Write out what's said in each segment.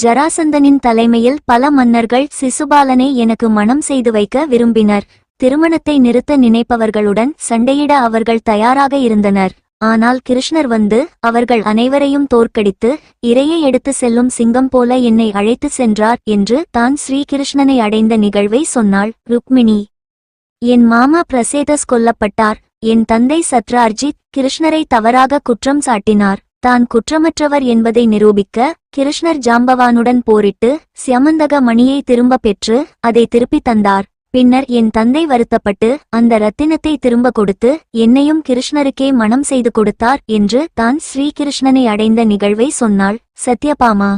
ஜராசந்தனின் தலைமையில் பல மன்னர்கள் சிசுபாலனை எனக்கு மணம் செய்து வைக்க விரும்பினர். திருமணத்தை நிறுத்த நினைப்பவர்களுடன் சண்டையிட அவர்கள் தயாராக இருந்தனர். ஆனால் கிருஷ்ணர் வந்து அவர்கள் அனைவரையும் தோற்கடித்து இரையை எடுத்து செல்லும் சிங்கம் போல என்னை அழைத்து சென்றார் என்று தான் ஸ்ரீகிருஷ்ணனை அடைந்த நிகழ்வை சொன்னாள் ருக்மிணி. என் மாமா பிரசேதஸ் கொல்லப்பட்டார். என் தந்தை சத்ரார்ஜித் கிருஷ்ணரை தவறாக குற்றம் சாட்டினார். தான் குற்றமற்றவர் என்பதை நிரூபிக்க கிருஷ்ணர் ஜாம்பவானுடன் போரிட்டு சியமந்தக மணியை திரும்ப பெற்று அதை திருப்பி தந்தார். பின்னர் என் தந்தை வருத்தப்பட்டு அந்த ரத்தினத்தை திரும்ப கொடுத்து என்னையும் கிருஷ்ணருக்கே மணம் செய்து கொடுத்தார் என்று தான் ஸ்ரீகிருஷ்ணனை அடைந்த நிகழ்வை சொன்னாள் சத்யபாமா.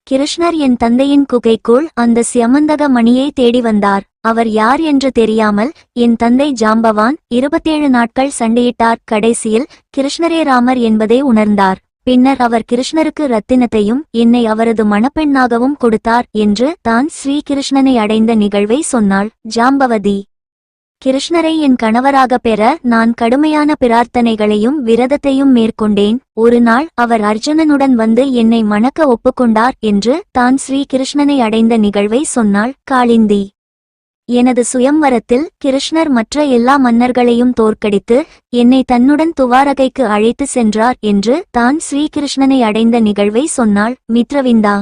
கிருஷ்ணர் என் தந்தையின் குகைக்குள் அந்த சியமந்தக மணியை தேடி வந்தார். அவர் யார் என்று தெரியாமல் என் தந்தை ஜாம்பவான் 27 நாட்கள் சண்டையிட்டார். கடைசியில் கிருஷ்ணரே ராமர் என்பதை உணர்ந்தார். பின்னர் அவர் கிருஷ்ணருக்கு ரத்தினத்தையும் என்னை அவரது மணப்பெண்ணாகவும் கொடுத்தார் என்று தான் ஸ்ரீகிருஷ்ணனை அடைந்த நிகழ்வை சொன்னாள் ஜாம்பவதி. கிருஷ்ணரை என் கணவராக பெற நான் கடுமையான பிரார்த்தனைகளையும் விரதத்தையும் மேற்கொண்டேன். ஒரு நாள் அவர் அர்ஜுனனுடன் வந்து என்னை மணக்க ஒப்புக்கொண்டார் என்று தான் ஸ்ரீகிருஷ்ணனை அடைந்த நிகழ்வை சொன்னாள் காளிந்தி. எனது சுயம்வரத்தில் கிருஷ்ணர் மற்ற எல்லா மன்னர்களையும் தோற்கடித்து என்னை தன்னுடன் துவாரகைக்கு அழைத்து சென்றார் என்று தான் ஸ்ரீகிருஷ்ணனை அடைந்த நிகழ்வை சொன்னாள் மித்ரவிந்தா.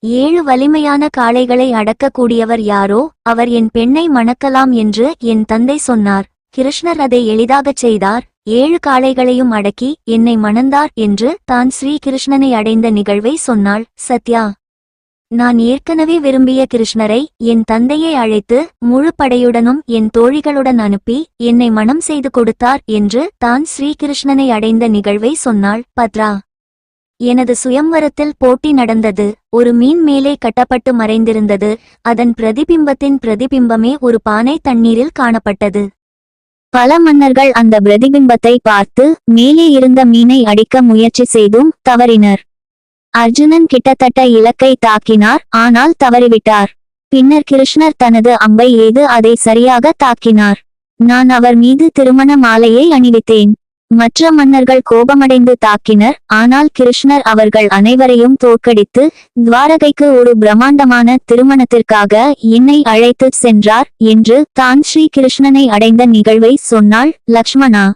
7 வலிமையான காளைகளை அடக்கக்கூடியவர் யாரோ அவர் என் பெண்ணை மணக்கலாம் என்று என் தந்தை சொன்னார். கிருஷ்ணர் அதை எளிதாகச் செய்தார். 7 காளைகளையும் அடக்கி என்னை மணந்தார் என்று தான் ஸ்ரீகிருஷ்ணனை அடைந்த நிகழ்வை சொன்னாள் சத்யா. நான் ஏற்கனவே விரும்பிய கிருஷ்ணரை என் தந்தையை அழைத்து முழு படையுடனும் என் தோழிகளுடன் அனுப்பி என்னை மணம் செய்து கொடுத்தார் என்று தான் ஸ்ரீகிருஷ்ணனை அடைந்த நிகழ்வை சொன்னாள் பத்ரா. எனது சுயம்வரத்தில் போட்டி நடந்தது. ஒரு மீன் மேலே கட்டப்பட்டு மறைந்திருந்தது. அதன் பிரதிபிம்பத்தின் பிரதிபிம்பமே ஒரு பானை தண்ணீரில் காணப்பட்டது. பல மன்னர்கள் அந்த பிரதிபிம்பத்தை பார்த்து மேலே இருந்த மீனை அடிக்க முயற்சி செய்தும் தவறினர். அர்ஜுனன் கிட்டத்தட்ட இலக்கை தாக்கினார், ஆனால் தவறிவிட்டார். பின்னர் கிருஷ்ணர் தனது அம்பை எய்து அதை சரியாக தாக்கினார். நான் அவர் மீது திருமண மாலையை அணிவித்தேன். மற்ற மன்னர்கள் கோபமடைந்து தாக்கினர், ஆனால் கிருஷ்ணர் அவர்கள் அனைவரையும் தோற்கடித்து துவாரகைக்கு ஒரு பிரம்மாண்டமான திருமணத்திற்காக என்னை அழைத்து சென்றார் என்று தான் ஸ்ரீ கிருஷ்ணனை அடைந்த நிகழ்வை சொன்னாள் லக்ஷ்மணா.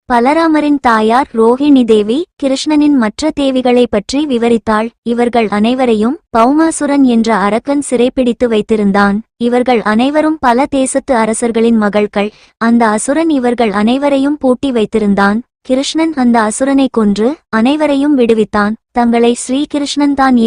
பலராமரின் தாயார் ரோஹிணி தேவி கிருஷ்ணனின் மற்ற தேவிகளை பற்றி விவரித்தாள். இவர்கள் அனைவரையும் பௌமாசுரன் என்ற அரக்கன் சிறைப்பிடித்து வைத்திருந்தான். இவர்கள் அனைவரும் பல தேசத்து அரசர்களின் மகள்கள். அந்த அசுரன் இவர்கள் அனைவரையும் பூட்டி வைத்திருந்தான். கிருஷ்ணன் அந்த அசுரனை கொன்று அனைவரையும் விடுவித்தான். தங்களை ஸ்ரீகிருஷ்ணன் தான்